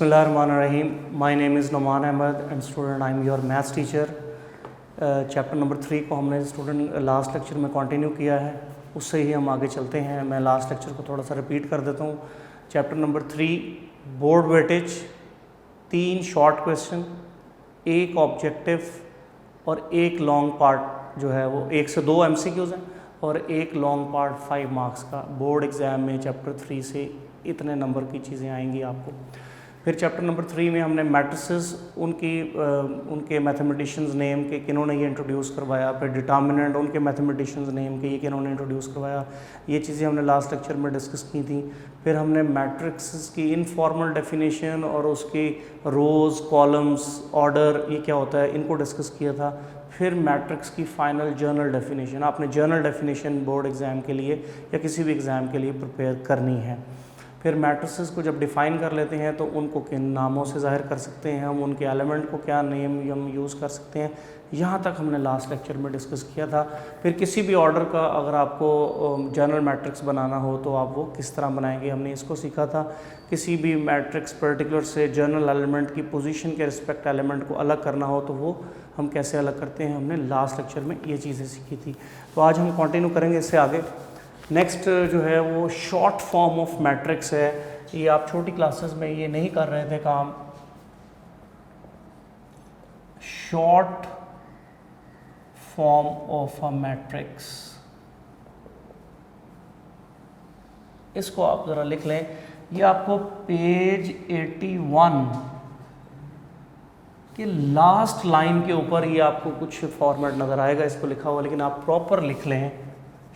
Bismillahirrahmanirrahim. My name is Noman Ahmed and student I am your maths teacher. Chapter number 3 को हमने student last lecture में continue किया है, उससे ही हम आगे चलते हैं. मैं लास्ट लेक्चर को थोड़ा सा रिपीट कर देता हूँ. Chapter number 3 board weightage, 3 short question, 1 objective और 1 लॉन्ग पार्ट जो है वो 1 से 2 MCQs हैं और 1 लॉन्ग पार्ट 5 मार्क्स का. बोर्ड एग्ज़ाम में चैप्टर 3 से इतने नंबर की चीज़ें आएंगी आपको. फिर चैप्टर नंबर 3 में हमने मैट्रिसेस, उनके मैथमेटिशियंस नेम के किन्होंने ये इंट्रोड्यूस करवाया. फिर डिटर्मिनेंट, उनके मैथमेटिशियंस नेम के ये किन्होंने इंट्रोड्यूस करवाया. ये चीज़ें हमने लास्ट लेक्चर में डिस्कस की थी. फिर हमने मैट्रिक्स की इनफॉर्मल डेफिनेशन और उसकी रोज़, कॉलम्स, ऑर्डर, ये क्या होता है, इनको डिस्कस किया था. फिर मैट्रिक्स की फाइनल जर्नल डेफिनेशन, आपने जर्नल डेफिनेशन बोर्ड एग्ज़ाम के लिए या किसी भी एग्ज़ाम के लिए प्रिपेयर करनी है. फिर मैट्रिसेस को जब डिफ़ाइन कर लेते हैं तो उनको किन नामों से ज़ाहिर कर सकते हैं हम, उनके एलिमेंट को क्या नेम हम यूज़ कर सकते हैं, यहाँ तक हमने लास्ट लेक्चर में डिस्कस किया था. फिर किसी भी ऑर्डर का अगर आपको जनरल मैट्रिक्स बनाना हो तो आप वो किस तरह बनाएंगे, हमने इसको सीखा था. किसी भी मैट्रिक्स पर्टिकुलर से जनरल एलिमेंट की पोजीशन के रिस्पेक्ट एलिमेंट को अलग करना हो तो वो हम कैसे अलग करते हैं, हमने लास्ट लेक्चर में ये चीज़ें सीखी थी. तो आज हम कंटिन्यू करेंगे इससे आगे. नेक्स्ट जो है वो शॉर्ट फॉर्म ऑफ मैट्रिक्स है. ये आप छोटी क्लासेस में ये नहीं कर रहे थे काम. Short form of a matrix, इसको आप ज़रा लिख लें. ये आपको पेज 81 के लास्ट लाइन के ऊपर ये आपको कुछ फॉर्मेट नज़र आएगा, इसको लिखा हुआ, लेकिन आप प्रॉपर लिख लें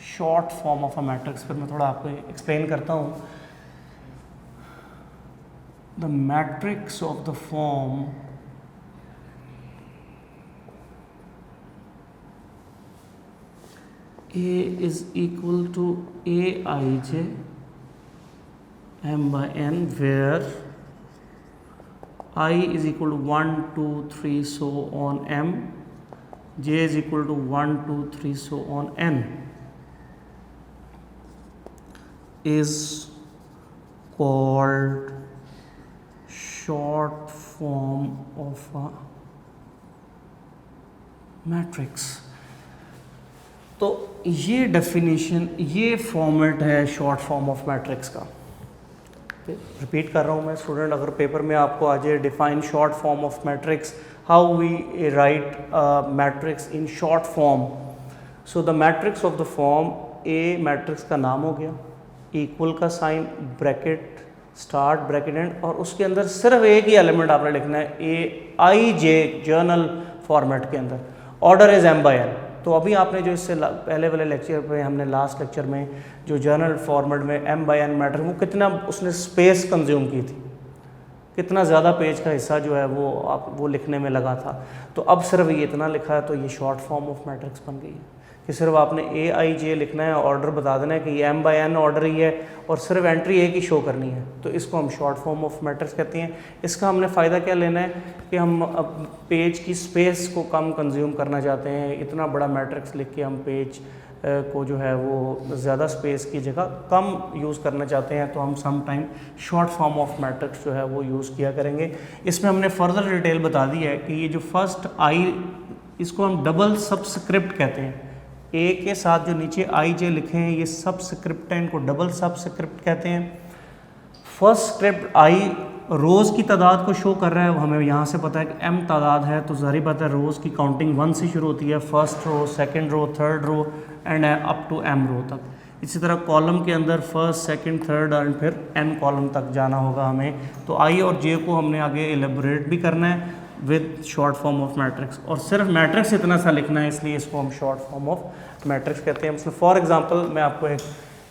short form of a matrix. फिर मैं थोड़ा आपको एक्सप्लेन करता हूँ. The matrix of the form A is equal to Aij m by n, where I is equal to 1, 2, 3 so on m, j is equal to 1, 2, 3 so on n, is called short form of a matrix. तो ये definition, ये format है short form of matrix का. Repeat कर रहा हूँ मैं student, अगर पेपर में आपको आ जाए define short form of matrix, how we write matrix in short form. So the matrix of the form, A matrix का नाम हो गया, इक्वल का sign, bracket start, bracket end, और उसके अंदर सिर्फ एक ही एलिमेंट आपने लिखना है, ए आई जे जर्नल फॉर्मेट के अंदर. Order is m by n. तो अभी आपने जो इससे पहले वाले लेक्चर पे, हमने लास्ट लेक्चर में जो जर्नल फॉर्मेट में m by n मैट्रिक्स, वो कितना उसने स्पेस कंज्यूम की थी, कितना ज़्यादा पेज का हिस्सा जो है वो लिखने में लगा था. तो अब सिर्फ ये इतना लिखा है तो ये शॉर्ट फॉर्म ऑफ मैट्रिक्स बन गई है कि सिर्फ आपने ए आई जे लिखना है, ऑर्डर बता देना है कि ये m by n ऑर्डर ही है और सिर्फ एंट्री एक ही शो करनी है. तो इसको हम शॉर्ट फॉर्म ऑफ मैट्रिक्स कहते हैं. इसका हमने फ़ायदा क्या लेना है कि हम अब पेज की स्पेस को कम कंज्यूम करना चाहते हैं. इतना बड़ा मैट्रिक्स लिख के हम पेज को जो है वो ज़्यादा स्पेस की जगह कम यूज़ करना चाहते हैं, तो हम some time short form of matrix जो है वो यूज़ किया करेंगे. इसमें हमने फर्दर डिटेल बता दी है कि ये जो फर्स्ट आई, इसको हम डबल सबस्क्रिप्ट कहते हैं. ए के साथ जो नीचे आई जे लिखे हैं ये सबस्क्रिप्ट हैं, इनको डबल सबस्क्रिप्ट कहते हैं. फर्स्ट स्क्रिप्ट आई रोज़ की तादाद को शो कर रहा है, हमें यहाँ से पता है कि m तादाद है, तो ज़ाहिर बात है रोज़ की काउंटिंग 1 से शुरू होती है, first row, second row, third row and up to m row तक. इसी तरह कॉलम के अंदर फर्स्ट, सेकंड, थर्ड एंड फिर n कॉलम तक जाना होगा हमें. तो आई और जे को हमने आगे एलेबोरेट भी करना है with short form of matrix, और सिर्फ मैट्रिक्स इतना सा लिखना है, इसलिए इसको हम शॉर्ट फॉर्म ऑफ मैट्रिक्स कहते हैं. मतलब फॉर एग्जांपल मैं आपको एक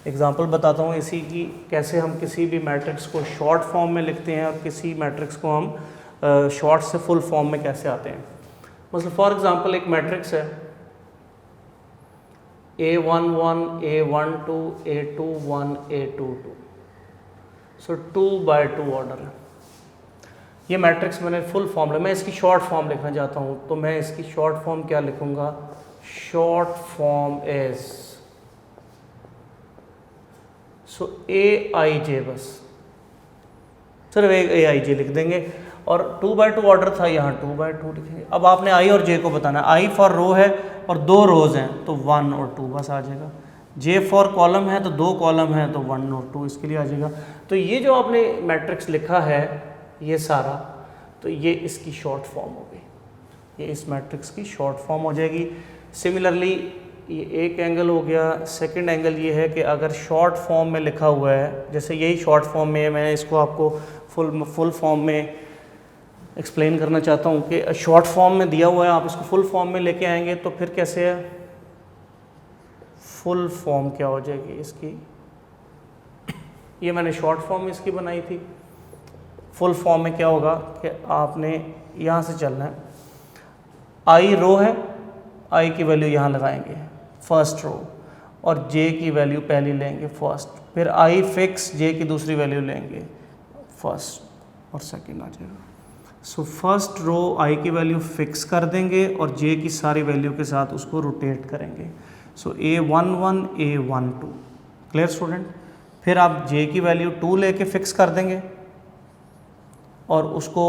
एग्जांपल बताता हूँ इसी की, कैसे हम किसी भी मैट्रिक्स को शॉर्ट फॉर्म में लिखते हैं और किसी मैट्रिक्स को हम शॉर्ट से फुल फॉर्म में कैसे आते हैं. मतलब फॉर एग्जांपल एक मैट्रिक्स है A11, A12, A21, A22, so 2 by 2 order है. ये मैट्रिक्स मैंने फुल फॉर्म, मैं इसकी शॉर्ट फॉर्म लिखना चाहता हूँ, तो मैं इसकी शॉर्ट फॉर्म क्या लिखूँगा, शॉर्ट फॉर्म इज, सो ए आई जे बस. सिर्फ एक ए आई जे लिख देंगे और 2/2 ऑर्डर था, यहाँ 2/2 लिखेंगे। अब आपने आई और जे को बताना है। आई फॉर रो है और 2 रोज हैं तो 1 और 2 बस आ जाएगा। जे फॉर कॉलम है तो 2 कॉलम है तो 1 और 2 इसके लिए आ जाएगा। तो ये जो आपने मैट्रिक्स लिखा है ये सारा, तो ये इसकी शॉर्ट फॉर्म हो गई, ये इस मैट्रिक्स की शॉर्ट फॉर्म हो जाएगी। सिमिलरली ये एक एंगल हो गया। सेकंड एंगल ये है कि अगर शॉर्ट फॉर्म में लिखा हुआ है, जैसे यही शॉर्ट फॉर्म में है, मैं इसको आपको फुल फॉर्म में एक्सप्लेन करना चाहता हूँ कि शॉर्ट फॉर्म में दिया हुआ है, आप इसको फुल फॉर्म में लेके आएंगे तो फिर कैसे है, फुल फॉर्म क्या हो जाएगी इसकी, ये मैंने शॉर्ट फॉर्म में इसकी बनाई थी। फुल फॉर्म में क्या होगा कि आपने यहाँ से चलना है, आई रो है, आई की वैल्यू यहाँ लगाएंगे फर्स्ट रो और जे की वैल्यू पहली लेंगे फर्स्ट, फिर आई फिक्स जे की दूसरी वैल्यू लेंगे फर्स्ट और सेकंड आ जाएगा। सो फर्स्ट रो आई की वैल्यू फिक्स कर देंगे और जे की सारी वैल्यू के साथ उसको रोटेट करेंगे। सो A11 A12 क्लियर स्टूडेंट। फिर आप जे की वैल्यू 2 लेके फिक्स कर देंगे और उसको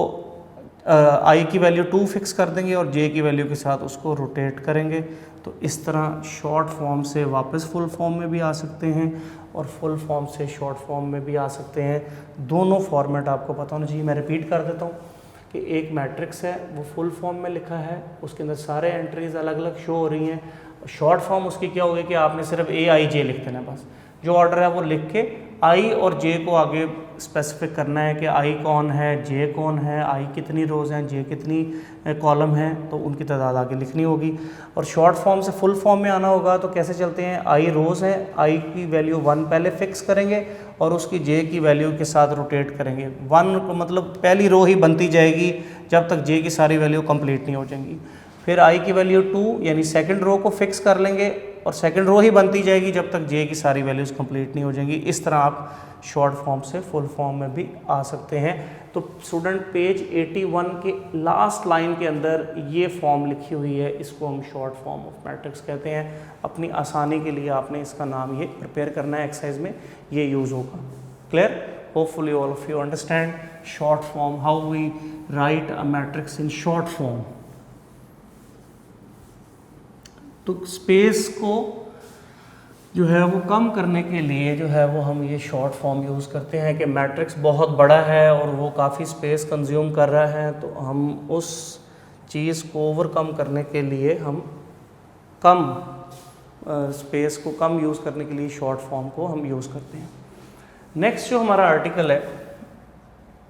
आई की वैल्यू 2 फिक्स कर देंगे और जे की वैल्यू के साथ उसको रोटेट करेंगे। तो इस तरह शॉर्ट फॉर्म से वापस फुल फॉर्म में भी आ सकते हैं और फुल फॉर्म से शॉर्ट फॉर्म में भी आ सकते हैं। दोनों फॉर्मेट आपको पता होना चाहिए। मैं रिपीट कर देता हूँ कि एक मैट्रिक्स है वो फुल फॉर्म में लिखा है, उसके अंदर सारे एंट्रीज अलग अलग शो हो रही हैं। शॉर्ट फॉर्म उसकी क्या होगी कि आपने सिर्फ ए आई जे लिख देना, बस जो ऑर्डर है वो लिख के आई और जे को आगे स्पेसिफिक करना है कि आई कौन है, जे कौन है, आई कितनी रोज़ हैं, जे कितनी कॉलम हैं, तो उनकी तादाद आगे लिखनी होगी। और शॉर्ट फॉर्म से फुल फॉर्म में आना होगा तो कैसे चलते हैं, आई रोज़ है, आई की वैल्यू 1 पहले फिक्स करेंगे और उसकी जे की वैल्यू के साथ रोटेट करेंगे। 1 को मतलब पहली रो ही बनती जाएगी जब तक जे की सारी वैल्यू कंप्लीट नहीं हो जाएंगी। फिर आई की वैल्यू 2 यानी सेकंड रो को फिक्स कर लेंगे और सेकंड रो ही बनती जाएगी जब तक जे की सारी वैल्यूज़ कंप्लीट नहीं हो जाएंगी। इस तरह आप शॉर्ट फॉर्म से फुल फॉर्म में भी आ सकते हैं। तो स्टूडेंट पेज 81 के लास्ट लाइन के अंदर ये फॉर्म लिखी हुई है, इसको हम शॉर्ट फॉर्म ऑफ मैट्रिक्स कहते हैं। अपनी आसानी के लिए आपने इसका नाम ये प्रिपेयर करना है, एक्सरसाइज में ये यूज़ होगा। Clear? Hopefully all of you understand short form, how we write a matrix in short form. तो स्पेस को जो है वो कम करने के लिए जो है वो हम ये शॉर्ट फॉर्म यूज़ करते हैं कि मैट्रिक्स बहुत बड़ा है और वो काफ़ी स्पेस कंज्यूम कर रहा है, तो हम उस चीज़ को ओवरकम करने के लिए हम कम स्पेस को कम यूज़ करने के लिए शॉर्ट फॉर्म को हम यूज़ करते हैं। नेक्स्ट जो हमारा आर्टिकल है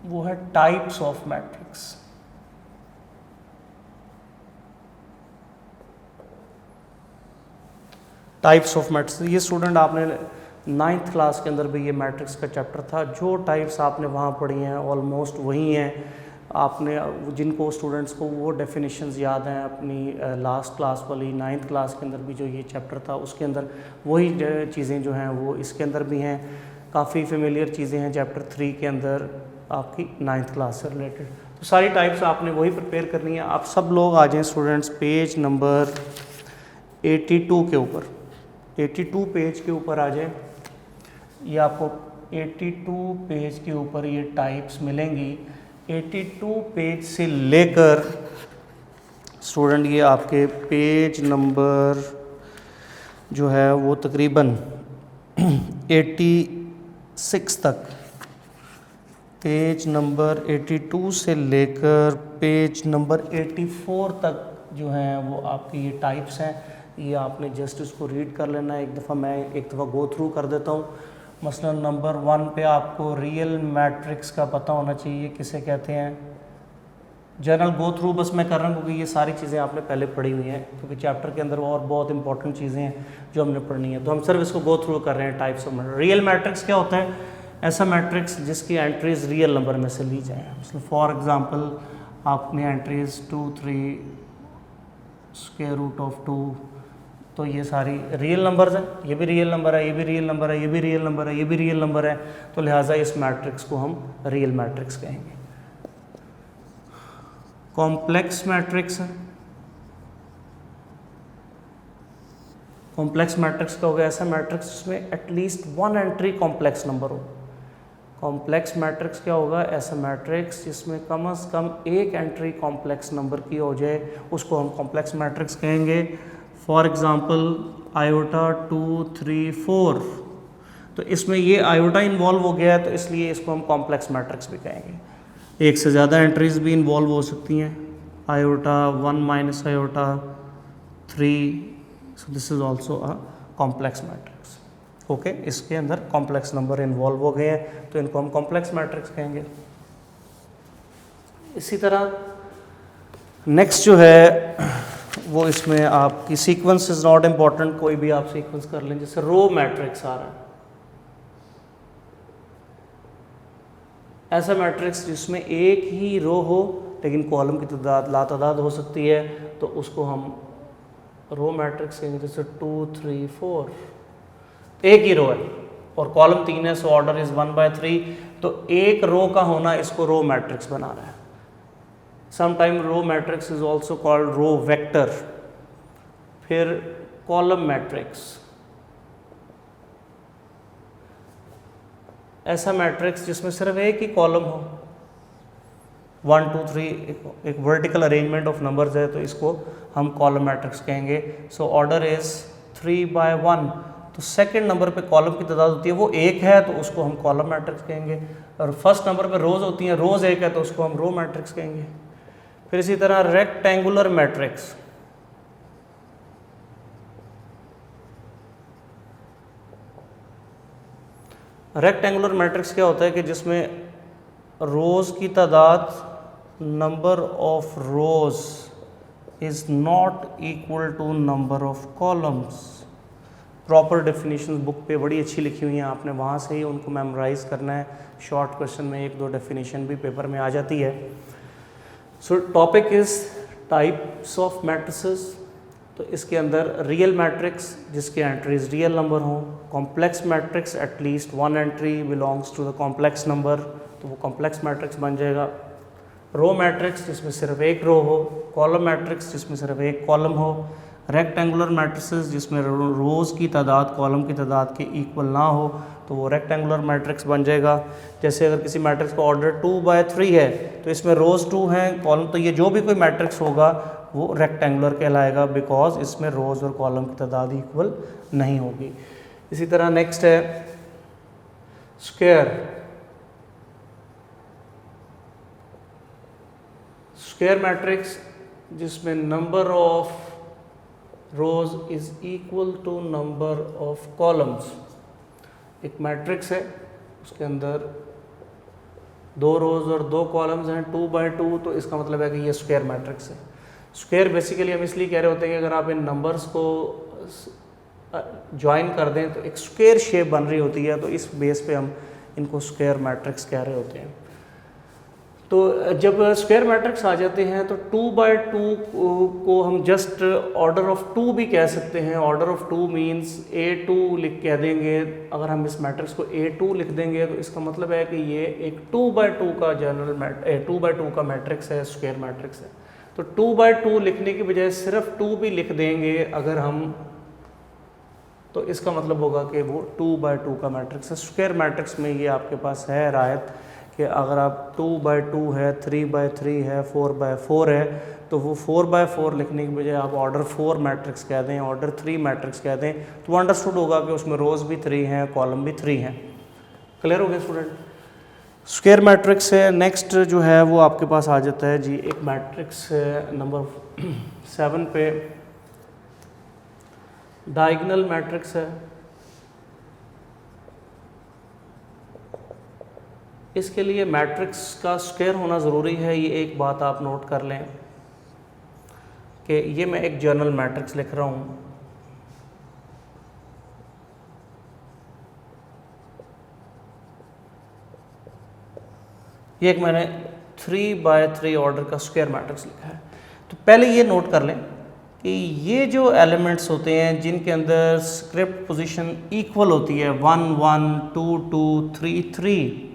वो है types of matrix. Types of matrix, ये स्टूडेंट आपने 9th क्लास के अंदर भी ये मैट्रिक्स का चैप्टर था। जो टाइप्स आपने वहाँ पढ़ी हैं ऑलमोस्ट वही हैं। आपने जिनको स्टूडेंट्स को वो डेफिनेशंस याद हैं अपनी लास्ट क्लास वाली 9th क्लास के अंदर भी जो ये चैप्टर था उसके अंदर वही चीज़ें जो हैं वो इसके अंदर भी हैं। काफ़ी फेमिलियर चीज़ें हैं चैप्टर 3 के अंदर आपकी 9th क्लास से रिलेटेड। तो सारी टाइप्स आपने वही प्रिपेयर करनी है। आप सब लोग आ जाएँ स्टूडेंट्स पेज नंबर 82 के ऊपर, 82 पेज के ऊपर आ जाए। ये आपको 82 पेज के ऊपर ये टाइप्स मिलेंगी। 82 पेज से लेकर स्टूडेंट ये आपके पेज नंबर जो है वो तकरीबन 86 तक, पेज नंबर 82 से लेकर पेज नंबर 84 तक जो हैं वो आपकी ये टाइप्स हैं। ये आपने जस्ट इसको रीड कर लेना है। एक दफ़ा मैं एक दफ़ा गो थ्रू कर देता हूँ। मसलन नंबर 1 पे आपको रियल मैट्रिक्स का पता होना चाहिए किसे कहते हैं। जनरल गो थ्रू बस मैं कर रहा हूँ क्योंकि ये सारी चीज़ें आपने पहले पढ़ी हुई हैं, क्योंकि चैप्टर के अंदर और बहुत इंपॉर्टेंट चीज़ें हैं जो हमने पढ़नी है, तो हम सिर्फ इसको गो थ्रू कर रहे हैं। Types of matrix. Real matrix क्या होता है? ऐसा मैट्रिक्स जिसकी एंट्रीज रियल नंबर में से ली जाए। मतलब फॉर एग्ज़ाम्पल आपने एंट्रीज 2 3 स्क्वायर रूट ऑफ 2, तो ये सारी रियल नंबर्स हैं। ये भी रियल नंबर है, ये भी रियल नंबर है, ये भी रियल नंबर है, ये भी रियल नंबर है, तो लिहाजा इस मैट्रिक्स को हम रियल मैट्रिक्स कहेंगे। कॉम्प्लेक्स मैट्रिक्स है। कॉम्प्लेक्स मैट्रिक्स का हो गया ऐसा मैट्रिक्स जिसमें एटलीस्ट 1 एंट्री कॉम्प्लेक्स नंबर हो। कॉम्प्लेक्स मैट्रिक्स क्या होगा? ऐसा मैट्रिक्स जिसमें कम से कम एक एंट्री कॉम्प्लेक्स नंबर की हो जाए उसको हम कॉम्प्लेक्स मैट्रिक्स कहेंगे। फॉर एग्जांपल आयोटा 2 3 4, तो इसमें ये आयोटा इन्वॉल्व हो गया है तो इसलिए इसको हम कॉम्प्लेक्स मैट्रिक्स भी कहेंगे। एक से ज़्यादा एंट्रीज भी इन्वॉल्व हो सकती हैं, iota 1 minus iota 3, so this is also a complex matrix. Okay, इसके अंदर कॉम्प्लेक्स नंबर इन्वॉल्व हो गए हैं तो इनको हम कॉम्प्लेक्स मैट्रिक्स कहेंगे। इसी तरह नेक्स्ट जो है वो इसमें आपकी सीक्वेंस इज नॉट इम्पॉर्टेंट, कोई भी आप सीक्वेंस कर लें। जैसे रो मैट्रिक्स आ रहा है, ऐसा मैट्रिक्स जिसमें एक ही रो हो लेकिन कॉलम की तादाद लातादाद हो सकती है तो उसको हम रो मैट्रिक्स कहेंगे। जैसे 2 3 4, एक ही रो है और कॉलम 3 है, सो ऑर्डर इज 1/3, तो एक रो का होना इसको रो मैट्रिक्स बना रहा है। Sometime row matrix is also called row vector. फिर कॉलम मैट्रिक्स, ऐसा मैट्रिक्स जिसमें सिर्फ एक ही कॉलम हो, 1 2 3 एक वर्टिकल अरेंजमेंट ऑफ नंबर्स है तो इसको हम कॉलम मैट्रिक्स कहेंगे। सो ऑर्डर इज 3/1, तो सेकंड नंबर पे कॉलम की तादाद होती है वो एक है तो उसको हम कॉलम मैट्रिक्स कहेंगे, और फर्स्ट नंबर पे रोज होती हैं, रोज एक है तो उसको हम रो मैट्रिक्स कहेंगे। फिर इसी तरह रेक्टेंगुलर मैट्रिक्स, रेक्टेंगुलर मैट्रिक्स क्या होता है कि जिसमें रोज की तादाद number of rows is not equal to number of columns. Proper definition book पे बड़ी अच्छी लिखी हुई हैं, आपने वहाँ से ही उनको मेमोराइज करना है। शॉर्ट क्वेश्चन में 1-2 डेफिनेशन भी पेपर में आ जाती है। So topic is types of matrices. तो इसके अंदर रियल मैट्रिक्स जिसके एंट्रीज रियल नंबर हों, complex matrix at least 1 entry belongs to the complex number तो वो कॉम्प्लेक्स मैट्रिक्स बन जाएगा। रो मैट्रिक्स जिसमें सिर्फ एक रो हो, कॉलम मैट्रिक्स जिसमें सिर्फ एक कॉलम हो, रेक्टेंगुलर मैट्रिसेस जिसमें रोज़ की तादाद कॉलम की तादाद के इक्वल ना हो तो वो रेक्टेंगुलर मैट्रिक्स बन जाएगा। जैसे अगर किसी मैट्रिक्स का ऑर्डर 2/3 है तो इसमें रोज़ 2 हैं, कॉलम, तो ये जो भी कोई मैट्रिक्स होगा वो रेक्टेंगुलर कहलाएगा बिकॉज इसमें रोज़ और कॉलम की तादाद इक्वल नहीं होगी। इसी तरह नेक्स्ट है स्क्वायर। स्क्वायर मैट्रिक्स जिसमें number of rows is equal to number of columns. एक मैट्रिक्स है उसके अंदर 2 रोज और 2 कॉलम्स हैं 2/2, तो इसका मतलब है कि ये स्क्वायर मैट्रिक्स है। स्क्वायर बेसिकली हम इसलिए कह रहे होते हैं कि अगर आप इन नंबर्स को ज्वाइन कर दें तो एक स्क्वायर शेप बन रही होती है, तो इस बेस पे हम इनको स्क्वायर मैट्रिक्स कह रहे होते हैं। तो जब स्क्वायर मैट्रिक्स आ जाते हैं तो 2/2 को हम जस्ट ऑर्डर ऑफ 2 भी कह सकते हैं। ऑर्डर ऑफ 2 मींस A2 लिख कह देंगे। अगर हम इस मैट्रिक्स को A2 लिख देंगे तो इसका मतलब है कि ये एक 2/2 का जनरल 2/2 का मैट्रिक्स है, स्क्वायर मैट्रिक्स है। तो 2/2 लिखने की बजाय सिर्फ 2 भी लिख देंगे अगर हम, तो इसका मतलब होगा कि वो 2/2 का मैट्रिक्स है। स्क्वायर मैट्रिक्स में ये आपके पास है रायत कि अगर आप 2/2 है, 3/3 है, 4/4 है तो वो 4/4 लिखने की बजाय आप ऑर्डर 4 मैट्रिक्स कह दें, ऑर्डर 3 मैट्रिक्स कह दें, तो अंडरस्टूड होगा कि उसमें रोज़ भी 3 हैं, कॉलम भी 3 हैं। क्लियर हो गया स्टूडेंट? स्क्वायर मैट्रिक्स है। नेक्स्ट जो है वो आपके पास आ जाता है जी एक मैट्रिक्स नंबर 7 पे डायगोनल मैट्रिक्स है। इसके लिए मैट्रिक्स का स्क्वायर होना ज़रूरी है, ये एक बात आप नोट कर लें कि ये मैं एक जर्नल मैट्रिक्स लिख रहा हूँ। ये एक मैंने 3/3 ऑर्डर का स्क्वायर मैट्रिक्स लिखा है। तो पहले ये नोट कर लें कि ये जो एलिमेंट्स होते हैं जिनके अंदर स्क्रिप्ट पोजीशन इक्वल होती है 1 1 2 2 3 3,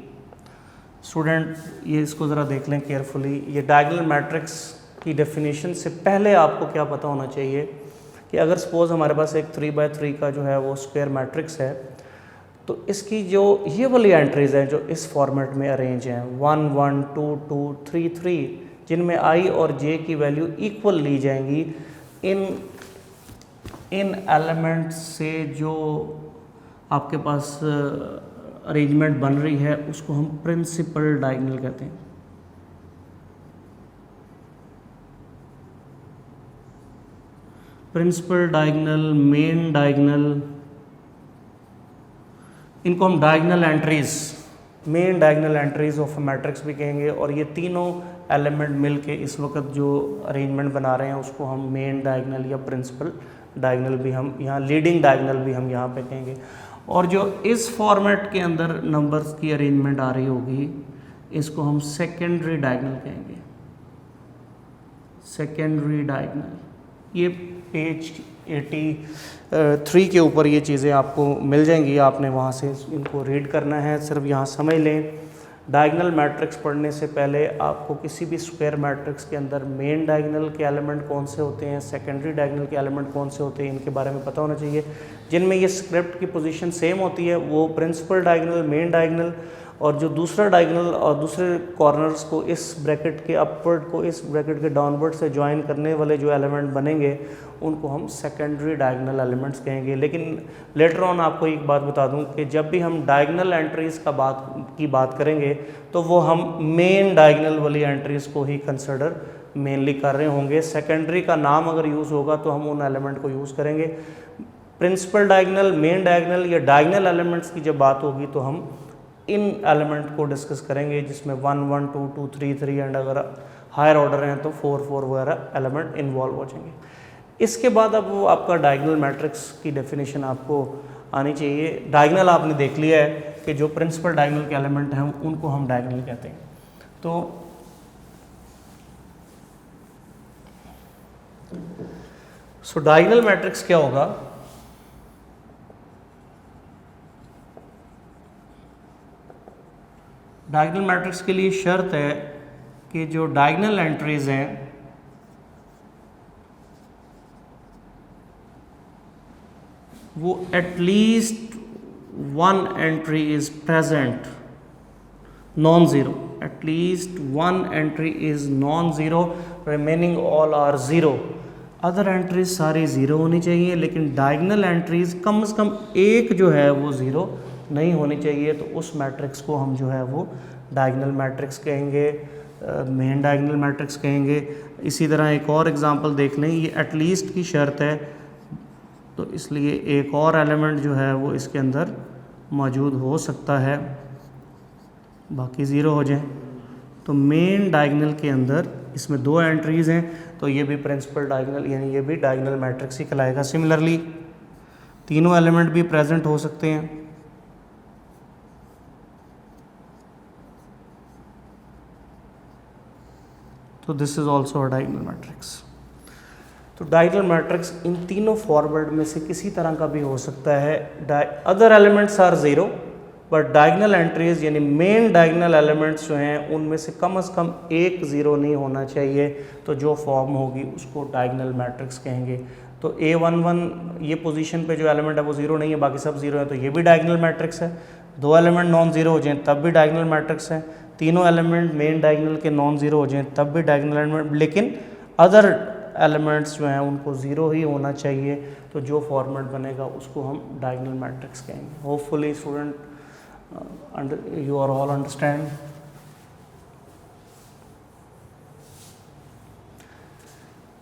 स्टूडेंट ये इसको ज़रा देख लें केयरफुली। ये डायगोनल मैट्रिक्स की डेफिनेशन से पहले आपको क्या पता होना चाहिए कि अगर सपोज़ हमारे पास एक 3/3 का जो है वो स्क्वायर मैट्रिक्स है तो इसकी जो ये वाली एंट्रीज हैं जो इस फॉर्मेट में अरेंज हैं 1 1 2 2 3 3, जिनमें आई और जे की वैल्यू इक्वल ली जाएंगी, इन एलिमेंट से जो आपके पास अरेंजमेंट बन रही है उसको हम प्रिंसिपल डायगोनल कहते हैं। प्रिंसिपल डायगोनल, मेन डायगोनल, इनको हम diagonal entries, main diagonal entries of matrix भी कहेंगे। और ये तीनों एलिमेंट मिलके इस वक्त जो अरेंजमेंट बना रहे हैं उसको हम मेन डायगोनल या प्रिंसिपल डायगोनल भी हम यहाँ, लीडिंग डायगोनल भी हम यहाँ पे कहेंगे। और जो इस फॉर्मेट के अंदर नंबर्स की अरेंजमेंट आ रही होगी इसको हम सेकेंडरी डायगोनल कहेंगे, सेकेंडरी डायगोनल। ये पेज 83 के ऊपर ये चीज़ें आपको मिल जाएंगी, आपने वहाँ से इनको रीड करना है। सिर्फ यहाँ समझ लें, डायगोनल मैट्रिक्स पढ़ने से पहले आपको किसी भी स्क्वायर मैट्रिक्स के अंदर मेन डायगोनल के एलिमेंट कौन से होते हैं, सेकेंडरी डायगोनल के एलिमेंट कौन से होते हैं, इनके बारे में पता होना चाहिए। जिनमें ये स्क्रिप्ट की पोजीशन सेम होती है वो प्रिंसिपल डायगोनल, मेन डायगोनल, और जो दूसरा डायगोनल और दूसरे कॉर्नर्स को इस ब्रैकेट के अपवर्ड को इस ब्रैकेट के डाउनवर्ड से ज्वाइन करने वाले जो एलिमेंट बनेंगे उनको हम सेकेंडरी डायगोनल एलिमेंट्स कहेंगे। लेकिन लेटर ऑन आपको एक बात बता दूं कि जब भी हम डायगोनल एंट्रीज़ की बात करेंगे तो वो हम मेन डायगोनल वाली एंट्रीज़ को ही कंसिडर मेनली कर रहे होंगे। सेकेंडरी का नाम अगर यूज़ होगा तो हम उन एलिमेंट को यूज़ करेंगे। प्रिंसिपल डायगोनल, मेन डायगोनल या डायगोनल एलिमेंट्स की जब बात होगी तो हम इन एलिमेंट को डिस्कस करेंगे जिसमें 1 1 2 2 3 3 एंड अगर हायर ऑर्डर हैं तो 4 4 वगैरह एलिमेंट इन्वॉल्व हो जाएंगे। इसके बाद अब वो आपका डायगोनल मैट्रिक्स की डेफिनेशन आपको आनी चाहिए। डायगोनल आपने देख लिया है कि जो प्रिंसिपल डायगोनल के एलिमेंट हैं उनको हम डायगोनल कहते हैं। तो डायगोनल मैट्रिक्स क्या होगा? डायगोनल मैट्रिक्स के लिए शर्त है कि जो डायगोनल एंट्रीज हैं वो at least one entry is present non zero, at least one entry is non zero, remaining all are zero. Other entries सारी ज़ीरो होनी चाहिए लेकिन डायगोनल एंट्रीज कम से कम एक जो है वो ज़ीरो नहीं होनी चाहिए। तो उस मैट्रिक्स को हम जो है वो डायगोनल मैट्रिक्स कहेंगे, मेन डायगोनल मैट्रिक्स कहेंगे। इसी तरह एक और एग्जांपल देख लें, ये एटलीस्ट की शर्त है तो इसलिए एक और एलिमेंट जो है वो इसके अंदर मौजूद हो सकता है, बाकी ज़ीरो हो जाए। तो मेन डायगोनल के अंदर इसमें दो एंट्रीज़ हैं तो ये भी प्रिंसिपल डायगोनल यानी ये भी डायगोनल मैट्रिक्स ही कहलाएगा। सिमिलरली तीनों एलिमेंट भी प्रेजेंट हो सकते हैं। तो this is also a diagonal matrix. तो डायगोनल मैट्रिक्स इन तीनों फॉरवर्ड में से किसी तरह का भी हो सकता है। Other elements are zero but diagonal entries यानी मेन डायगोनल एलिमेंट्स जो हैं उनमें से कम एक ज़ीरो नहीं होना चाहिए। तो जो फॉर्म होगी उसको डायगोनल मैट्रिक्स कहेंगे। तो A11 ये पोजीशन पे जो एलिमेंट है वो ज़ीरो नहीं है, बाकी सब ज़ीरो है, तो ये भी डायगोनल मैट्रिक्स है। दो एलिमेंट नॉन ज़ीरो हो जाएं तब भी डायगोनल मैट्रिक्स है। तीनों एलिमेंट मेन डायगोनल के नॉन ज़ीरो हो जाएं तब भी डायगोनल एलिमेंट, लेकिन अदर एलिमेंट्स जो हैं उनको ज़ीरो ही होना चाहिए। तो जो फॉर्मेट बनेगा उसको हम डायगोनल मैट्रिक्स कहेंगे। Hopefully student you are all understand.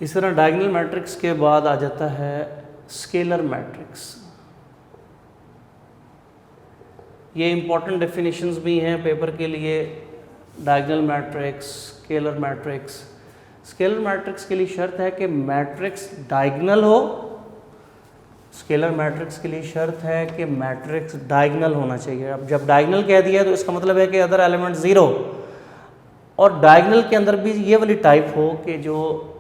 इस तरह डायगोनल मैट्रिक्स के बाद आ जाता है स्केलर मैट्रिक्स। ये इंपॉर्टेंट डेफिनेशंस भी हैं पेपर के लिए। Diagonal matrix, scalar matrix. Scalar matrix के लिए शर्त है कि मैट्रिक्स डायगोनल हो। स्केलर मैट्रिक्स के लिए शर्त है कि मैट्रिक्स डायगोनल होना चाहिए। अब जब डायगोनल कह दिया तो इसका मतलब है कि अदर एलिमेंट ज़ीरो, और डायगोनल के अंदर भी ये वाली टाइप हो कि जो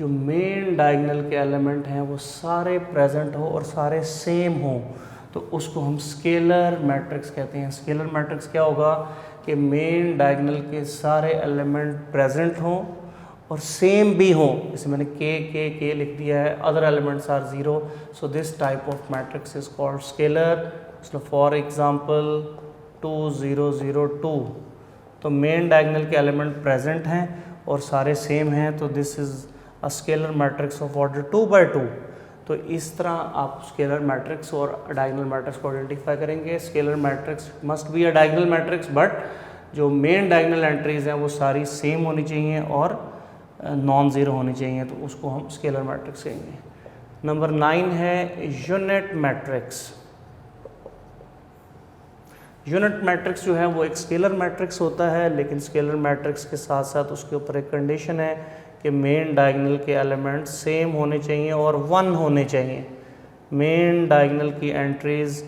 मेन डायगोनल के एलिमेंट हैं वो सारे प्रेजेंट हो और सारे सेम हो, तो उसको हम स्केलर मैट्रिक्स कहते हैं। स्केलर मैट्रिक्स क्या होगा कि मेन डायगोनल के सारे एलिमेंट प्रेजेंट हों और सेम भी हों, जैसे मैंने के लिख दिया है, other elements are zero, so this type of matrix is called scalar. For example 2 0 0 2, तो मेन डायगोनल के एलिमेंट प्रेजेंट हैं और सारे सेम हैं, तो this is a scalar matrix of order 2 by 2। तो इस तरह आप स्केलर मैट्रिक्स और डायगोनल मैट्रिक्स को आइडेंटिफाई करेंगे। Scalar matrix must be a diagonal matrix, but जो मेन डायगोनल एंट्रीज हैं वो सारी सेम होनी चाहिए और नॉन ज़ीरो होनी चाहिए, तो उसको हम स्केलर मैट्रिक्स कहेंगे। नंबर 9 है यूनिट मैट्रिक्स। यूनिट मैट्रिक्स जो है वो एक स्केलर मैट्रिक्स होता है, लेकिन स्केलर मैट्रिक्स के साथ साथ उसके ऊपर एक कंडीशन है कि मेन डायगोनल के एलिमेंट्स सेम होने चाहिए और 1 होने चाहिए। मेन डायगोनल की एंट्रीज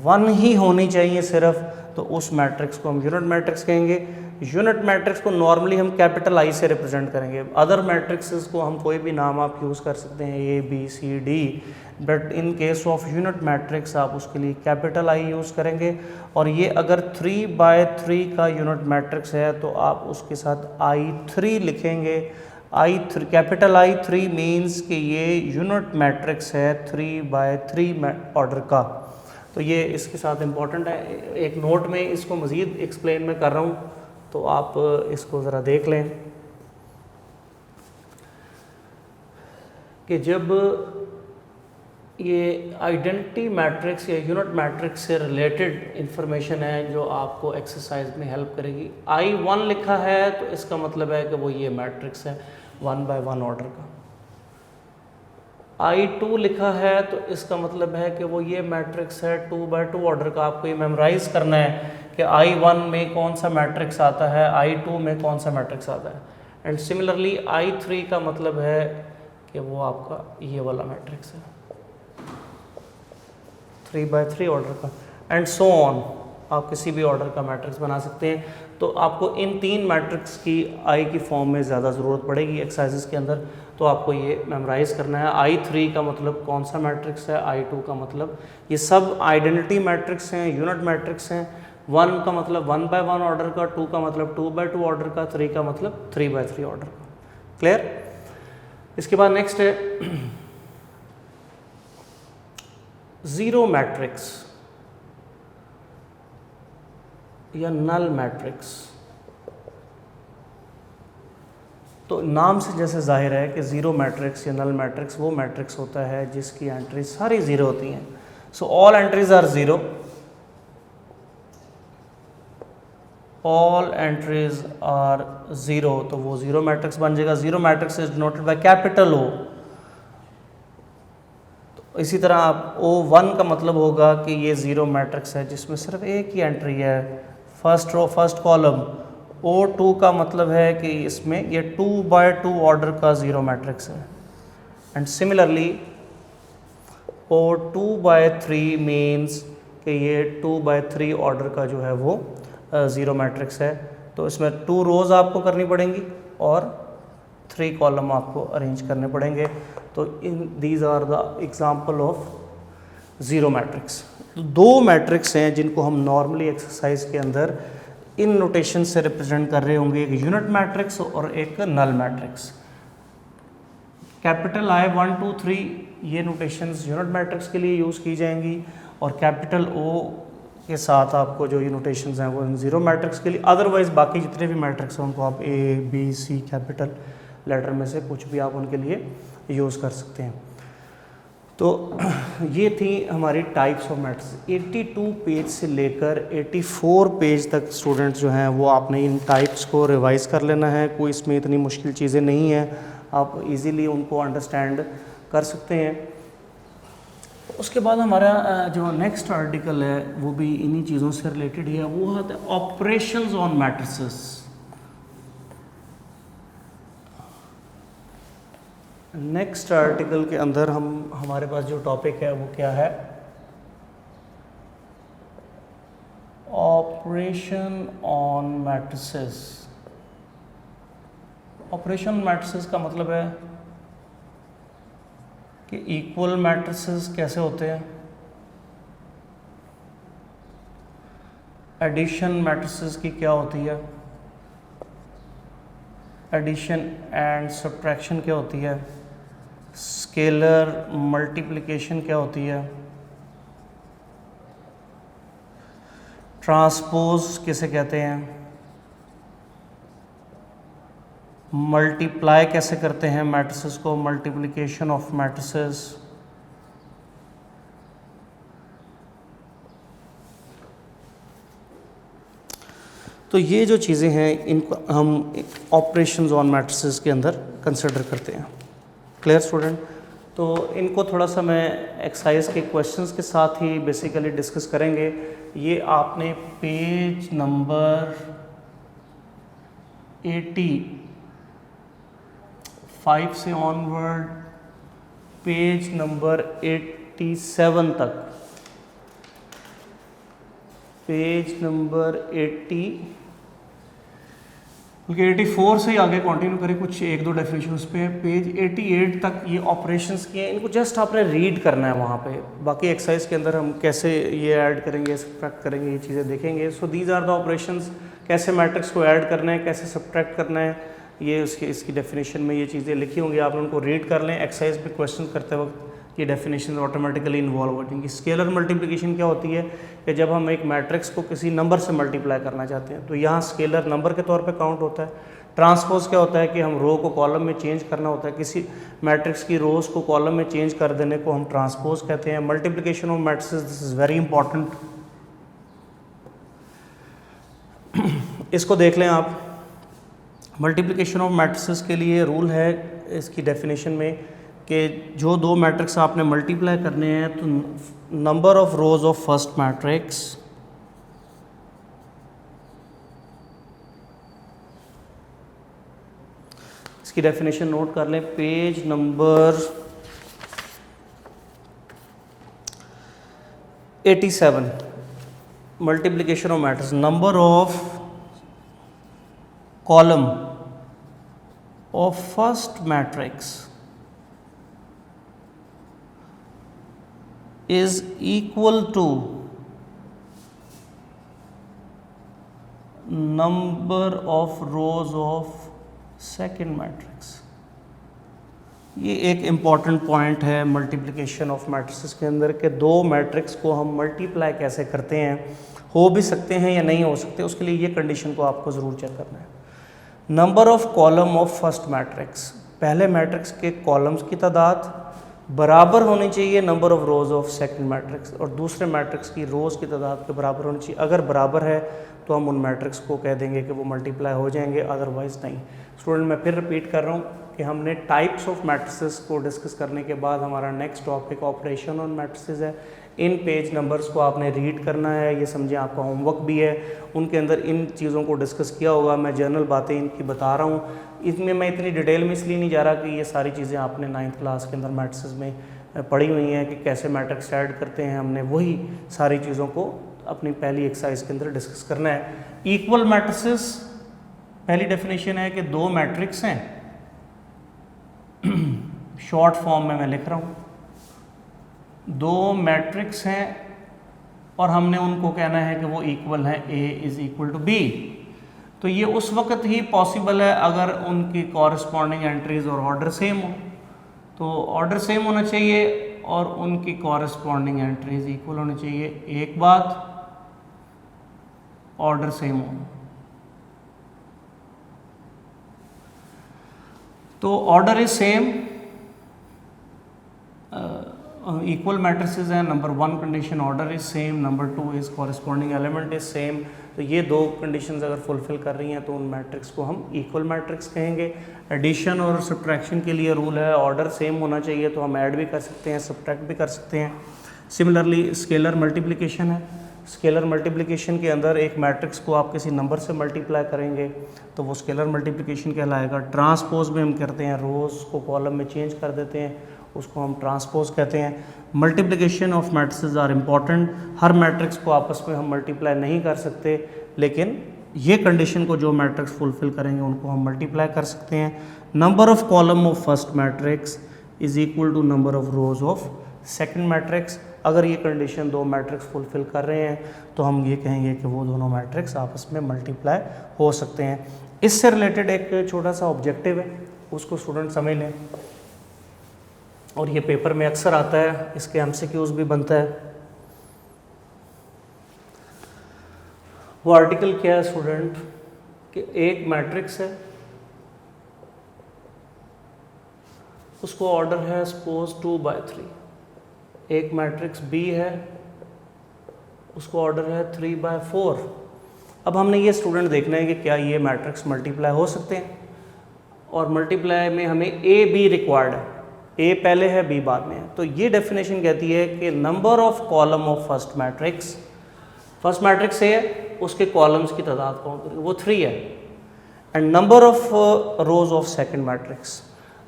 1 ही होनी चाहिए सिर्फ, तो उस मैट्रिक्स को हम यूनिट मैट्रिक्स कहेंगे। यूनिट मैट्रिक्स को नॉर्मली हम कैपिटल आई से रिप्रेजेंट करेंगे। अदर मैट्रिक्सेस को हम कोई भी नाम आप यूज़ कर सकते हैं, A B C D, but in case of unit matrix आप उसके लिए कैपिटल आई यूज़ करेंगे। और ये अगर 3 by 3 का यूनिट मैट्रिक्स है तो आप उसके साथ I3 लिखेंगे। I3 कैपिटल I3 मीन्स कि ये यूनिट मैट्रिक्स है 3 by 3 ऑर्डर का। तो ये इसके साथ इम्पॉर्टेंट है, एक नोट में इसको मज़ीद एक्सप्लेन मैं कर रहा हूँ, तो आप इसको ज़रा देख लें कि जब ये आइडेंटिटी मैट्रिक्स या यूनिट मैट्रिक्स से रिलेटेड इंफॉर्मेशन है जो आपको एक्सरसाइज में हेल्प करेगी। I1 लिखा है तो इसका मतलब है कि वो ये मैट्रिक्स है 1 by 1 ऑर्डर का। I2 लिखा है तो इसका मतलब है कि वो ये मैट्रिक्स है 2 by 2 ऑर्डर का। आपको ये मेमोराइज करना है कि I1 में कौन सा मैट्रिक्स आता है, I2 में कौन सा मैट्रिक्स आता है। एंड सिमिलरली I3 का मतलब है कि वो आपका ये वाला मैट्रिक्स है 3 by 3 ऑर्डर का, एंड सो ऑन। आप किसी भी ऑर्डर का मैट्रिक्स बना सकते हैं। तो आपको इन 3 मैट्रिक्स की आई की फॉर्म में ज़्यादा ज़रूरत पड़ेगी एक्सरसाइजेस के अंदर, तो आपको ये मेमोराइज करना है। I3 का मतलब कौन सा मैट्रिक्स है, I2 का मतलब, ये सब आइडेंटिटी मैट्रिक्स हैं, यूनिट मैट्रिक्स हैं। 1 का मतलब 1 by 1 ऑर्डर का, 2 का मतलब 2 by 2 ऑर्डर का, 3 का मतलब 3 by 3 ऑर्डर का। क्लियर? इसके बाद नेक्स्ट है ज़ीरो मैट्रिक्स या नल मैट्रिक्स। तो नाम से जैसे जाहिर है कि ज़ीरो मैट्रिक्स या नल मैट्रिक्स वो मैट्रिक्स होता है जिसकी एंट्रीज सारी ज़ीरो होती हैं। So all entries are zero, all entries are zero, तो वो ज़ीरो मैट्रिक्स बन जाएगा। Zero matrix is denoted by capital O। तो इसी तरह आप O1 का मतलब होगा कि ये ज़ीरो मैट्रिक्स है जिसमें सिर्फ एक ही एंट्री है, first row first column. O2 का मतलब है कि इसमें ये 2 by 2 ऑर्डर का ज़ीरो मैट्रिक्स है। And similarly O2 by 3 means कि ये 2 by 3 ऑर्डर का जो है वो ज़ीरो मैट्रिक्स है। तो इसमें 2 रोज़ आपको करनी पड़ेंगी और 3 कॉलम आपको अरेंज करने पड़ेंगे। तो इन these are the example of zero matrix. तो 2 मैट्रिक्स हैं जिनको हम नॉर्मली एक्सरसाइज के अंदर इन नोटेशन से रिप्रेजेंट कर रहे होंगे, एक यूनिट मैट्रिक्स और एक नल मैट्रिक्स। कैपिटल I 1 2 3 ये नोटेशंस यूनिट मैट्रिक्स के लिए यूज़ की जाएंगी, और कैपिटल O के साथ आपको जो ये नोटेशंस हैं वो ज़ीरो मैट्रिक्स के लिए। अदरवाइज़ बाकी जितने भी मैट्रिक्स हैं उनको आप A B C capital letter में से कुछ भी आप उनके लिए यूज़ कर सकते हैं। तो ये थी हमारी टाइप्स ऑफ मैट्रिक्स। 82 पेज से लेकर 84 पेज तक स्टूडेंट्स जो हैं वो आपने इन टाइप्स को रिवाइज़ कर लेना है। कोई इसमें इतनी मुश्किल चीज़ें नहीं हैं, आप इजीली उनको अंडरस्टैंड कर सकते हैं। उसके बाद हमारा जो नेक्स्ट आर्टिकल है वो भी इन्हीं चीज़ों से रिलेटेड है, वो है operations on matrices. Next article के अंदर हमारे पास जो टॉपिक है वो क्या है, operation on matrices. Operation matrices का मतलब है कि इक्वल मैट्रिसेस कैसे होते हैं, एडिशन मैट्रिसेस की क्या होती है, एडिशन एंड सब्ट्रैक्शन क्या होती है, स्केलर मल्टीप्लिकेशन क्या होती है, ट्रांसपोज किसे कहते हैं, मल्टीप्लाई कैसे करते हैं मैट्रिसेस को, मल्टीप्लिकेशन ऑफ मैट्रिसेस, तो ये जो चीज़ें हैं इनको हम ऑपरेशंस ऑन मैट्रिसेस के अंदर कंसिडर करते हैं। Clear student? तो इनको थोड़ा सा मैं एक्सरसाइज के क्वेश्चंस के साथ ही बेसिकली डिस्कस करेंगे। ये आपने पेज नंबर 85 से ऑनवर्ड पेज नंबर 87 तक, पेज नंबर 84 से आगे कंटिन्यू करें, कुछ एक दो डेफिनेशन उस पे, पेज 88 तक ये ऑपरेशंस किए, इनको जस्ट आपने रीड करना है वहाँ पे। बाकी एक्सरसाइज के अंदर हम कैसे ये ऐड करेंगे, सब्ट्रैक्ट करेंगे, ये चीज़ें देखेंगे। So these are the operations, कैसे मैट्रिक्स को ऐड करना है, कैसे सब्ट्रैक्ट करना है, ये इसकी डेफिनेशन में ये चीज़ें लिखी होंगी, आप उनको रीड कर लें। एक्सरसाइज पे क्वेश्चन करते वक्त ये डेफिनेशन ऑटोमेटिकली इन्वॉल्व हो जाएंगी। स्केलर मल्टीप्लिकेशन क्या होती है कि जब हम एक मैट्रिक्स को किसी नंबर से मल्टीप्लाई करना चाहते हैं तो यहाँ स्केलर नंबर के तौर पे काउंट होता है। ट्रांसपोज क्या होता है कि हम रो को कॉलम में चेंज करना होता है, किसी मैट्रिक्स की रोज को कॉलम में चेंज कर देने को हम ट्रांसपोज कहते हैं। Multiplication of matrices, this is very important, इसको देख लें आप। मल्टीप्लिकेशन ऑफ मैट्रिसेस के लिए रूल है इसकी डेफिनेशन में कि जो दो मैट्रिक्स आपने मल्टीप्लाई करने हैं तो number of rows of first matrix इसकी डेफिनेशन नोट कर लें, page number 87, multiplication of matrix, number of column of first matrix is equal to number of rows of second matrix। ये एक इम्पॉर्टेंट पॉइंट है multiplication of matrices के अंदर कि दो मैट्रिक्स को हम मल्टीप्लाई कैसे करते हैं, हो भी सकते हैं या नहीं हो सकते, उसके लिए ये कंडीशन को आपको ज़रूर चेक करना है। Number of column of first matrix, पहले मैट्रिक्स के कॉलम्स की तादाद बराबर होनी चाहिए number of rows of second matrix, और दूसरे मैट्रिक्स की रोज़ की तादाद के बराबर होनी चाहिए। अगर बराबर है तो हम उन मैट्रिक्स को कह देंगे कि वो मल्टीप्लाई हो जाएंगे, अदरवाइज़ नहीं। स्टूडेंट मैं फिर रिपीट कर रहा हूँ कि हमने टाइप्स ऑफ मैट्रिसेस को डिस्कस करने के बाद हमारा next topic operation on matrices है। इन पेज नंबर्स को आपने रीड करना है, ये समझें आपका होमवर्क भी है, उनके अंदर इन चीज़ों को डिस्कस किया होगा। मैं जनरल बातें इनकी बता रहा हूँ, इसमें मैं इतनी डिटेल में इसलिए नहीं जा रहा कि ये सारी चीज़ें आपने 9th क्लास के अंदर मैट्रिसेस में पढ़ी हुई हैं कि कैसे मैट्रिक्स ऐड करते हैं, हमने वही सारी चीज़ों को अपनी पहली एक्सरसाइज के अंदर डिस्कस करना है। इक्वल मैट्रिसेस, पहली डेफिनेशन है कि दो मैट्रिक्स हैं, शॉर्ट फॉर्म में मैं लिख रहा हूँ, दो मैट्रिक्स हैं और हमने उनको कहना है कि वो इक्वल है, A is equal to B। तो ये उस वक्त ही पॉसिबल है अगर उनकी कॉरस्पॉन्डिंग एंट्रीज और ऑर्डर सेम हो। तो ऑर्डर सेम होना चाहिए और उनकी कॉरस्पॉन्डिंग एंट्रीज इक्वल होनी चाहिए। एक बात, ऑर्डर सेम हो। तो order is same, equal matrices हैं। Number 1 condition order is same, number 2 is corresponding element is same. तो ये दो कंडीशंस अगर फुलफिल कर रही हैं तो उन मैट्रिक्स को हम इक्वल मैट्रिक्स कहेंगे। एडिशन और सब्ट्रैक्शन के लिए रूल है, ऑर्डर सेम होना चाहिए तो हम ऐड भी कर सकते हैं, सब्ट्रैक्ट भी कर सकते हैं। सिमिलरली स्केलर मल्टीप्लिकेशन है, स्केलर मल्टीप्लिकेशन के अंदर एक मैट्रिक्स को आप किसी नंबर से मल्टीप्लाई करेंगे तो वो स्केलर मल्टीप्लिकेशन कहलाएगा। ट्रांसपोज में हम करते हैं, रोज़ को कॉलम में चेंज कर देते हैं, उसको हम ट्रांसपोज कहते हैं। Multiplication of matrices are important, हर मैट्रिक्स को आपस में हम मल्टीप्लाई नहीं कर सकते, लेकिन ये कंडीशन को जो मैट्रिक्स फुलफिल करेंगे उनको हम मल्टीप्लाई कर सकते हैं। Number of column of first matrix is equal to number of rows of second matrix. अगर ये कंडीशन दो मैट्रिक्स फुलफिल कर रहे हैं तो हम ये कहेंगे कि वो दोनों मैट्रिक्स आपस में मल्टीप्लाई हो सकते हैं। इससे रिलेटेड एक छोटा सा ऑब्जेक्टिव है, उसको स्टूडेंट समझ लें, और ये पेपर में अक्सर आता है, इसके एमसीक्यूज भी बनता है। वो आर्टिकल क्या है स्टूडेंट कि एक मैट्रिक्स है, उसको ऑर्डर है सपोज 2/3। एक मैट्रिक्स बी है, उसको ऑर्डर है 3/4। अब हमने ये स्टूडेंट देखना है कि क्या ये मैट्रिक्स मल्टीप्लाई हो सकते हैं, और मल्टीप्लाई में हमें ए बी रिक्वायर्ड है, ए पहले है बी बाद में है। तो ये डेफिनेशन कहती है कि number of column of first matrix A है, उसके कॉलम्स की तादाद काउंट करें, वो 3 है, and number of rows of second matrix,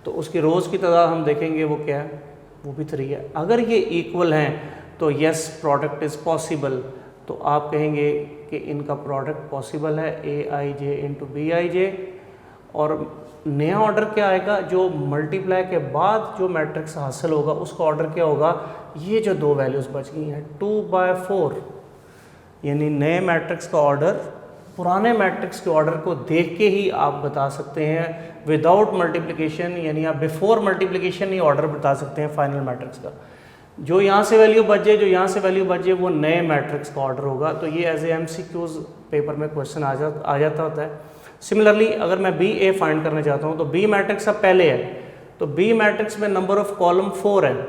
तो उसकी रोज़ की तादाद हम देखेंगे वो क्या है, वो भी 3 है। अगर ये इक्वल हैं तो यस प्रोडक्ट इज़ पॉसिबल, तो आप कहेंगे कि इनका प्रोडक्ट पॉसिबल है AIJ इंटू BIJ। और नया ऑर्डर क्या आएगा, जो मल्टीप्लाई के बाद जो मैट्रिक्स हासिल होगा उसका ऑर्डर क्या होगा, ये जो दो वैल्यूज़ बच गई हैं 2/4, यानी नए मैट्रिक्स का ऑर्डर पुराने मैट्रिक्स के ऑर्डर को देख के ही आप बता सकते हैं, विदाउट मल्टीप्लिकेशन, यानी आप बिफोर मल्टीप्लिकेशन ही ऑर्डर बता सकते हैं फाइनल मैट्रिक्स का। जो यहाँ से वैल्यू बच जाए, जो यहाँ से वैल्यू बच जाए, वो नए मैट्रिक्स का ऑर्डर होगा। तो ये एज ए MCQs पेपर में क्वेश्चन आ जाता होता है। सिमिलरली अगर मैं BA फाइंड करना चाहता हूँ तो B मैट्रिक्स अब पहले है, तो B मैट्रिक्स में नंबर ऑफ कॉलम 4 है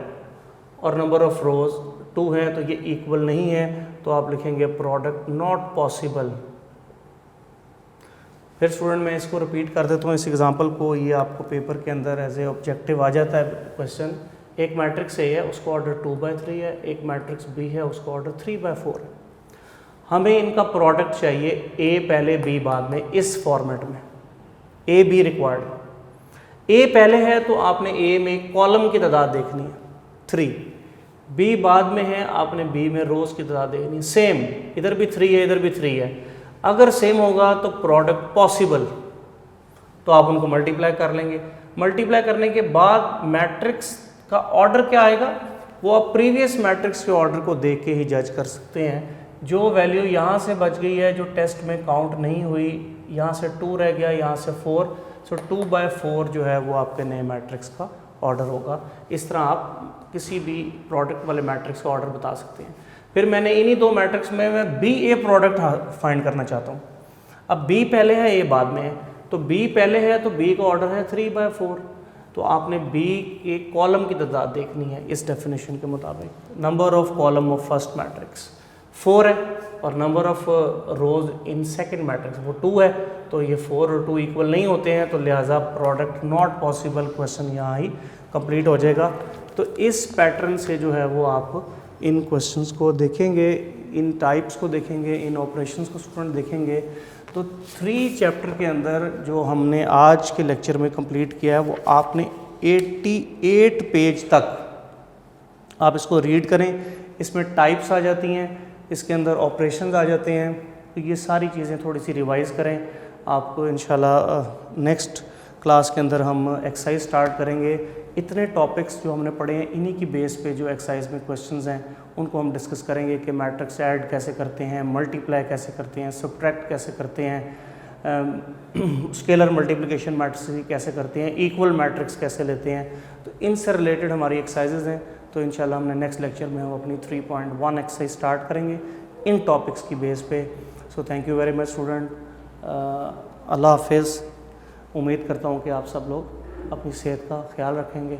और नंबर ऑफ रोज 2 है, तो ये इक्वल नहीं है, तो आप लिखेंगे प्रोडक्ट नॉट पॉसिबल। फिर स्टूडेंट मैं इसको रिपीट कर देता हूँ इस एग्जांपल को, ये आपको पेपर के अंदर एज ए ऑब्जेक्टिव आ जाता है क्वेश्चन। एक मैट्रिक्स ए है, उसका ऑर्डर 2/3 है, एक मैट्रिक्स बी है, उसका ऑर्डर 3/4 है। हमें इनका प्रोडक्ट चाहिए ए पहले बी बाद में, इस फॉर्मेट में ए बी रिक्वायर्ड। ए पहले है तो आपने ए में कॉलम की तादाद देखनी है 3, बी बाद में है आपने बी में रोज की तादाद देखनी है, सेम इधर भी 3 है इधर भी 3 है। अगर सेम होगा तो प्रोडक्ट पॉसिबल, तो आप उनको मल्टीप्लाई कर लेंगे। मल्टीप्लाई करने के बाद मैट्रिक्स का ऑर्डर क्या आएगा, वो आप प्रीवियस मैट्रिक्स के ऑर्डर को देख के ही जज कर सकते हैं। जो वैल्यू यहाँ से बच गई है, जो टेस्ट में काउंट नहीं हुई, यहाँ से 2 रह गया, यहाँ से 4, सो 2/4 जो है वो आपके नए मैट्रिक्स का ऑर्डर होगा। इस तरह आप किसी भी प्रोडक्ट वाले मैट्रिक्स का ऑर्डर बता सकते हैं। फिर मैंने इन्हीं दो मैट्रिक्स में मैं BA प्रोडक्ट फाइंड करना चाहता हूँ। अब B पहले है A बाद में है, तो B पहले है तो B का ऑर्डर है 3/4, तो आपने B के कॉलम की तादाद देखनी है इस डेफिनेशन के मुताबिक। Number of column of first matrix 4 है और number of rose in second matrix वो 2 है, तो ये 4 और 2 इक्वल नहीं होते हैं, तो लिहाजा प्रोडक्ट नॉट पॉसिबल क्वेश्चन यहाँ ही कंप्लीट हो जाएगा। तो इस पैटर्न से जो है वो आप इन क्वेश्चंस को देखेंगे, इन टाइप्स को देखेंगे, इन ऑपरेशंस को स्टूडेंट देखेंगे। तो 3 चैप्टर के अंदर जो हमने आज के लेक्चर में कंप्लीट किया है वो आपने 88 पेज तक आप इसको रीड करें। इसमें टाइप्स आ जाती हैं, इसके अंदर ऑपरेशंस आ जाते हैं, तो ये सारी चीज़ें थोड़ी सी रिवाइज़ करें। आपको इंशाल्लाह नेक्स्ट क्लास के अंदर हम एक्सरसाइज स्टार्ट करेंगे। इतने टॉपिक्स जो हमने पढ़े हैं, इन्हीं की बेस पे जो एक्सरसाइज में क्वेश्चंस हैं उनको हम डिस्कस करेंगे कि मैट्रिक्स ऐड कैसे करते हैं, मल्टीप्लाई कैसे करते हैं, सब्ट्रैक्ट कैसे करते हैं, स्केलर मल्टीप्लिकेशन मैट्रिक्स कैसे करते हैं, इक्वल मैट्रिक्स कैसे लेते हैं। तो इनसे रिलेटेड हमारी एक्सरसाइजेज हैं। तो इंशाल्लाह हमने नेक्स्ट लेक्चर में हम अपनी 3.1 एक्सरसाइज स्टार्ट करेंगे इन टॉपिक्स की बेस पे। So thank you very much student, Allah हाफिज़। उम्मीद करता हूँ कि आप सब लोग अपनी सेहत का ख्याल रखेंगे।